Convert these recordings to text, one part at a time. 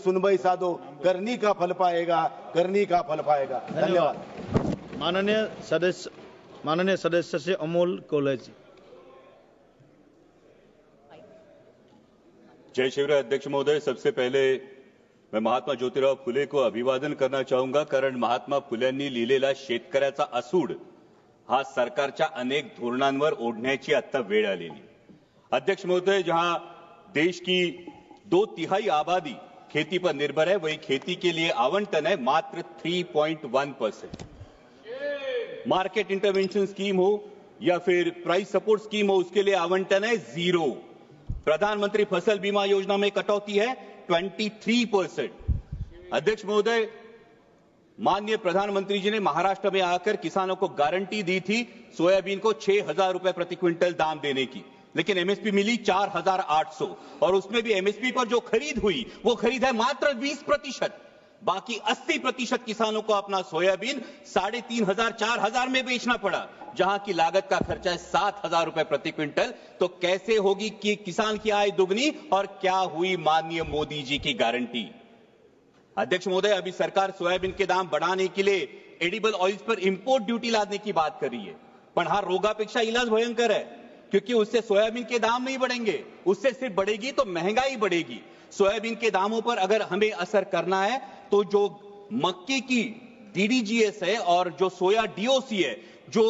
सुनवाई साधो, करनी का फल पाएगा, करनी का फल पाएगा। धन्यवाद। माननीय सदस्य से अमोल कोल्हे। जय शिवराय अध्यक्ष महोदय, सबसे पहले मैं महात्मा ज्योतिराव फुले को अभिवादन करना चाहूंगा, कारण महात्मा फुल्यांनी लिहिलेला शेतकऱ्याचा असूड हा सरकारच्या अनेक धोरणांवर ओढण्याची आता वेळ आलेली। अध्यक्ष महोदय, जहां देश की 2/3 आबादी खेती पर निर्भर है, वही खेती के लिए आवंटन है मात्र 3.1%। मार्केट इंटरवेंशन स्कीम हो या फिर प्राइस सपोर्ट स्कीम हो, उसके लिए आवंटन है 0। प्रधानमंत्री फसल बीमा योजना में कटौती है 23%। अध्यक्ष महोदय, माननीय प्रधानमंत्री जी ने महाराष्ट्र में आकर किसानों को गारंटी दी थी सोयाबीन को 6,000 रुपए प्रति क्विंटल दाम देने की, लेकिन एमएसपी मिली 4,800 और उसमें भी एमएसपी पर जो खरीद हुई वो खरीद है मात्र 20%। बाकी 80% किसानों को अपना सोयाबीन 3,500 4,000 में बेचना पड़ा, जहां की लागत का खर्चा है 7,000 रुपए प्रति क्विंटल। तो कैसे होगी कि किसान की आय दुगनी, और क्या हुई माननीय मोदी जी की गारंटी? अध्यक्ष महोदय, अभी सरकार सोयाबीन के दाम बढ़ाने के लिए एडिबल ऑयल्स पर इंपोर्ट ड्यूटी लादने की बात कर रही है, पण हा रोगापेक्षा इलाज भयंकर है, क्योंकि उससे सोयाबीन के दाम नहीं बढ़ेंगे, उससे सिर्फ बढ़ेगी तो महंगाई बढ़ेगी। सोयाबीन के दामों पर अगर हमें असर करना है तो जो मक्के की डीडीजीएस है और जो सोया डीओसी है, जो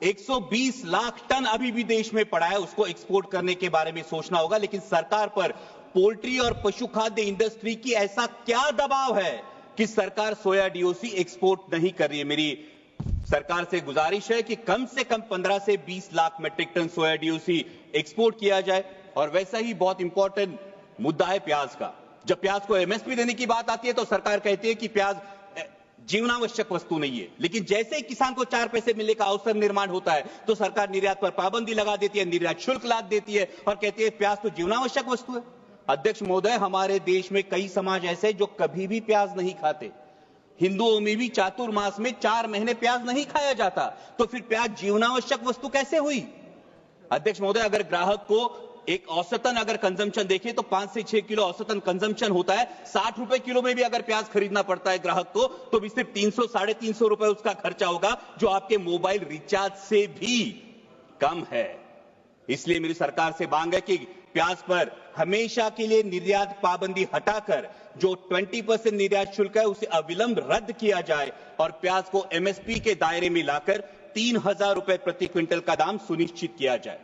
120 लाख टन अभी भी देश में पड़ा है, उसको एक्सपोर्ट करने के बारे में सोचना होगा। लेकिन सरकार पर पोल्ट्री और पशु खाद्य इंडस्ट्री की ऐसा क्या दबाव है कि सरकार सोया डीओसी एक्सपोर्ट नहीं कर रही है? मेरी सरकार से गुजारिश है कि कम से कम 15 से 20 लाख मेट्रिक टन सोया डीओसी एक्सपोर्ट किया जाए। और वैसा ही बहुत इंपॉर्टेंट मुद्दा है प्याज का। जब प्याज को एमएसपी देने की बात आती है तो सरकार कहती है कि प्याज जीवनावश्यक वस्तु नहीं है, लेकिन जैसे ही किसान को 4 पैसे मिलने का अवसर निर्माण होता है तो सरकार निर्यात पर पाबंदी लगा देती है, निर्यात शुल्क लाद देती है और कहती है प्याज तो जीवनावश्यक वस्तु है। अध्यक्ष महोदय, हमारे देश में कई समाज ऐसे जो कभी भी प्याज नहीं खाते। हिंदुओं में भी चातुर्मास में 4 महीने प्याज नहीं खाया जाता, तो फिर प्याज जीवनावश्यक वस्तु कैसे हुई? अध्यक्ष महोदय, अगर ग्राहक को एक औसतन अगर कंजम्पशन देखें तो 5 से 6 किलो औसतन कंजम्पशन होता है। 60 रुपए किलो में भी अगर प्याज खरीदना पड़ता है ग्राहक को, तो भी सिर्फ 300 साढ़े 300 रुपए उसका खर्चा होगा, जो आपके मोबाइल रिचार्ज से भी कम है। इसलिए मेरी सरकार से मांग है कि प्याज पर हमेशा के लिए निर्यात पाबंदी हटाकर जो 20% निर्यात शुल्क है उसे अविलंब रद्द किया जाए और प्याज को एमएसपी के दायरे में लाकर 3,000 रुपए प्रति क्विंटल का दाम सुनिश्चित किया जाए।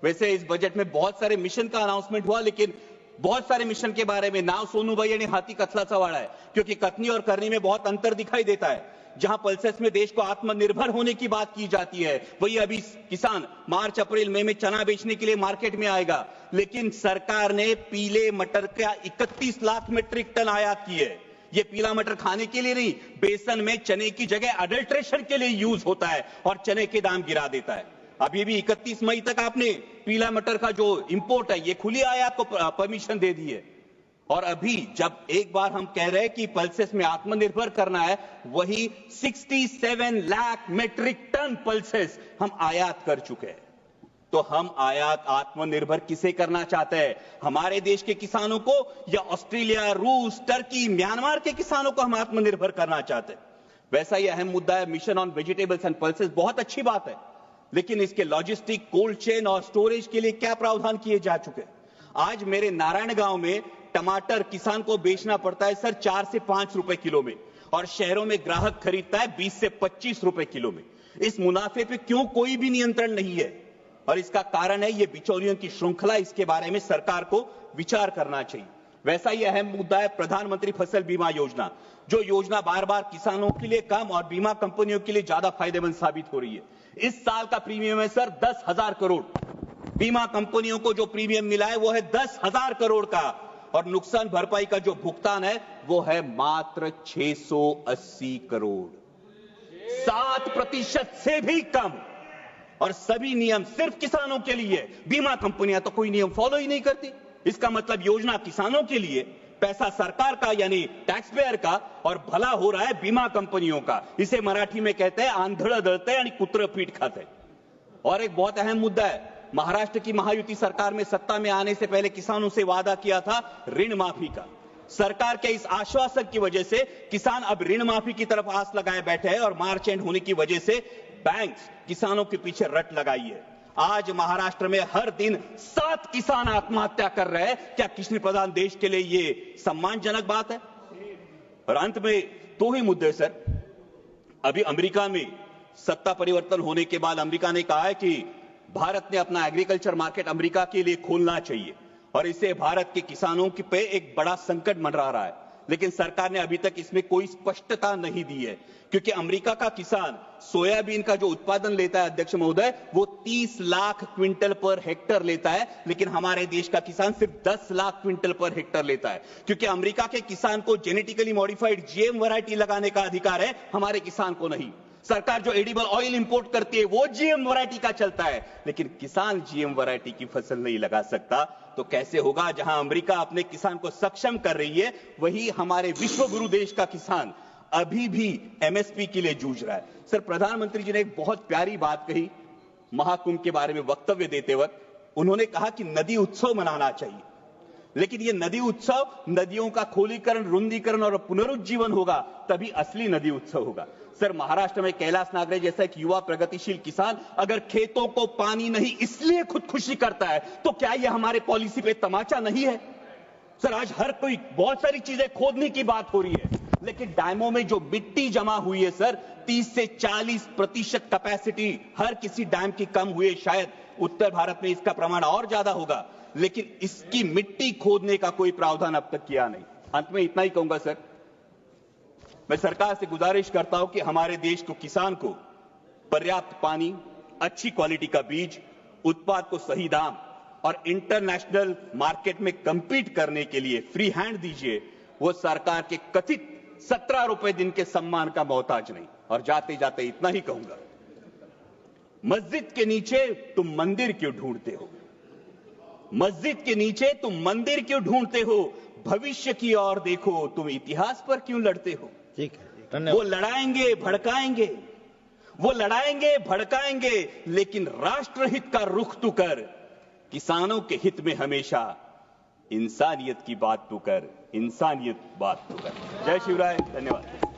वैसे इस बजट में बहुत सारे मिशन का अनाउंसमेंट हुआ, लेकिन बहुत सारे मिशन के बारे में नाव सोनूभाई आणि हाथी कथलाचा वाड़ा है, क्योंकि कथनी और करनी में बहुत अंतर दिखाई देता है। जहां पल्सेस में देश को आत्मनिर्भर होने की बात की जाती है, वही अभी किसान मार्च अप्रैल मई में चना बेचने के लिए मार्केट में आएगा, लेकिन सरकार ने पीले मटर का 31 लाख मीट्रिक टन आयात की है। ये पीला मटर खाने के लिए नहीं, बेसन में चने की जगह अडल्ट्रेशन के लिए यूज होता है और चने के दाम गिरा देता है। अभी भी 31 मई तक आपने पीला मटर का जो इंपोर्ट है, ये खुली आयात को परमिशन दे दी है। और अभी जब एक बार हम कह रहे हैं कि पल्सेस में आत्मनिर्भर करना है, वही 67 लाख मीट्रिक टन पल्सेस हम आयात कर चुके हैं। तो हम आयात आत्मनिर्भर किसे करना चाहते हैं? हमारे देश के किसानों को, या ऑस्ट्रेलिया, रूस, टर्की, म्यांमार के किसानों को हम आत्मनिर्भर करना चाहते हैं? वैसा ही अहम मुद्दा है mission on vegetables and pulses. बहुत अच्छी बात है, लेकिन इसके लॉजिस्टिक, कोल्ड चेन और स्टोरेज के लिए क्या प्रावधान किए जा चुके हैं? आज मेरे नारायण गांव में टमाटर किसान को बेचना पड़ता है सर 4 से 5 रुपए किलो में, और शहरों में ग्राहक खरीदता है 20 से 25 रुपए किलो में। इस मुनाफे पे क्यों कोई भी नियंत्रण नहीं है? और इसका कारण है ये बिचौलियों की श्रृंखला। इसके बारे में सरकार को विचार करना चाहिए। वैसा ही अहम मुद्दा है प्रधानमंत्री फसल बीमा योजना, जो योजना बार बार किसानों के लिए कम और बीमा कंपनियों के लिए ज्यादा फायदेमंद साबित हो रही है। इस साल का प्रीमियम है सर 10,000 करोड़। बीमा कंपनियों को जो प्रीमियम मिला है वो है 10,000 करोड़ का, और नुकसान भरपाई का जो भुगतान है वो है मात्र 680 करोड़, 7% से भी कम। और सभी नियम सिर्फ किसानों के लिए। बीमा कंपनियां तो कोई नियम फॉलो ही नहीं करती। इसका मतलब योजना किसानों के लिए, पैसा सरकार का यानी टैक्स पेयर का, और भला हो रहा है बीमा कंपनियों का। इसे मराठी में कहते हैं आंधळ दळते आणि कुत्र पीठ खाते। और एक बहुत अहम मुद्दा है, महाराष्ट्र की महायुति सरकार में सत्ता में आने से पहले किसानों से वादा किया था ऋण माफी का। सरकार के इस आश्वासन की वजह से किसान अब ऋण माफी की तरफ आस लगाए बैठे हैं और मार्च एंड होने की वजह से बैंक किसानों के पीछे रट लगाई है। आज महाराष्ट्र में हर दिन 7 किसान आत्महत्या कर रहे हैं। क्या कृषि प्रधान देश के लिए ये सम्मानजनक बात है? और अंत में 2 ही मुद्दे सर। अभी अमेरिका में सत्ता परिवर्तन होने के बाद अमेरिका ने कहा है कि भारत ने अपना एग्रीकल्चर मार्केट अमेरिका के लिए खोलना चाहिए और इससे भारत के किसानों के पे एक बड़ा संकट मंडरा रहा है। लेकिन सरकार ने अभी तक इसमें कोई स्पष्टता नहीं दी है, क्योंकि अमेरिका का किसान सोयाबीन का जो उत्पादन लेता है अध्यक्ष महोदय, वो 30 लाख क्विंटल पर हेक्टर लेता है, लेकिन हमारे देश का किसान सिर्फ 10 लाख क्विंटल पर हेक्टर लेता है। क्योंकि अमेरिका के किसान को जेनेटिकली मॉडिफाइड जीएम वैरायटी लगाने का अधिकार है, हमारे किसान को नहीं। सरकार जो एडिबल ऑयल इंपोर्ट करती है वो जीएम वैरायटी का चलता है, लेकिन किसान जीएम वैरायटी की फसल नहीं लगा सकता। तो कैसे होगा? जहां अमेरिका अपने किसान को सक्षम कर रही है, वही हमारे विश्व गुरु देश का किसान अभी भी एमएसपी के लिए जूझ रहा है। सर, प्रधानमंत्री जी ने एक बहुत प्यारी बात कही महाकुंभ के बारे में वक्तव्य देते वक्त। उन्होंने कहा कि नदी उत्सव मनाना चाहिए, लेकिन ये नदी उत्सव नदियों का खोलीकरण, रुंदीकरण और पुनरुज्जीवन होगा, तभी असली नदी उत्सव होगा। सर, महाराष्ट्र में कैलाश नागरे जैसा एक युवा प्रगतिशील किसान अगर खेतों को पानी नहीं इसलिए खुदकुशी करता है, तो क्या ये हमारे पॉलिसी पे तमाचा नहीं है? सर, आज हर कोई बहुत सारी चीजें खोदने की बात हो रही है, लेकिन डैमों में जो मिट्टी जमा हुई है सर, 30 से 40% कैपेसिटी हर किसी डैम की कम हुई है। शायद उत्तर भारत में इसका प्रमाण और ज्यादा होगा, लेकिन इसकी मिट्टी खोदने का कोई प्रावधान अब तक किया नहीं। अंत में इतना ही कहूंगा सर, मैं सरकार से गुजारिश करता हूं कि हमारे देश को, किसान को पर्याप्त पानी, अच्छी क्वालिटी का बीज, उत्पाद को सही दाम और इंटरनेशनल मार्केट में कंपीट करने के लिए फ्री हैंड दीजिए। वो सरकार के कथित 17 रुपए दिन के सम्मान का मोहताज नहीं। और जाते जाते इतना ही कहूंगा, मस्जिद के नीचे तुम मंदिर क्यों ढूंढते हो? मस्जिद के नीचे तुम मंदिर क्यों ढूंढते हो? भविष्य की ओर देखो, तुम इतिहास पर क्यों लड़ते हो? ठीक है, धन्यवाद। वो लड़ाएंगे भड़काएंगे, वो लड़ाएंगे भड़काएंगे, लेकिन राष्ट्रहित का रुख तू कर। किसानों के हित में हमेशा इंसानियत की बात तू कर, इंसानियत बात तू कर। जय शिवराय, धन्यवाद।